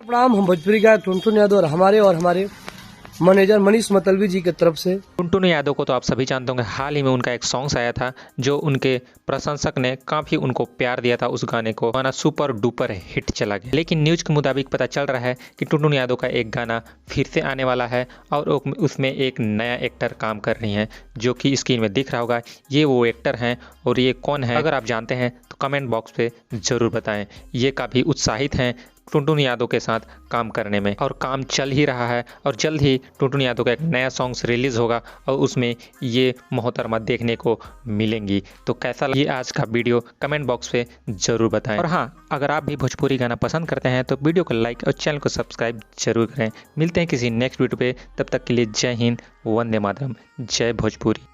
प्रणाम। हम भोजपुरी गायक टुनटुन यादव और हमारे मैनेजर मनीष मतलबी जी की तरफ से। टुनटुन यादव को तो आप सभी जानते होंगे, हाल ही में उनका एक सॉन्ग्स आया था जो उनके प्रशंसक ने काफ़ी उनको प्यार दिया था। उस गाने को गाना सुपर डुपर हिट चला गया। लेकिन न्यूज़ के मुताबिक पता चल रहा है कि टुनटुन यादव का एक गाना फिर से आने वाला है और उसमें एक नया एक्टर काम कर रही हैं, जो कि स्क्रीन में दिख रहा होगा। ये वो एक्टर हैं और ये कौन है, अगर आप जानते हैं तो कमेंट बॉक्स पे ज़रूर बताएं। ये काफ़ी उत्साहित हैं टुनटुन यादव के साथ काम करने में, और काम चल ही रहा है। और जल्द ही टुनटुन यादव का एक नया सॉन्ग्स रिलीज़ होगा और उसमें ये मोहतरमा देखने को मिलेंगी। तो कैसा लगा ये आज का वीडियो, कमेंट बॉक्स पे ज़रूर बताएं। और हाँ, अगर आप भी भोजपुरी गाना पसंद करते हैं तो वीडियो को लाइक और चैनल को सब्सक्राइब जरूर करें। मिलते हैं किसी नेक्स्ट वीडियो पे, तब तक के लिए जय हिंद, वंदे मातरम, जय भोजपुरी।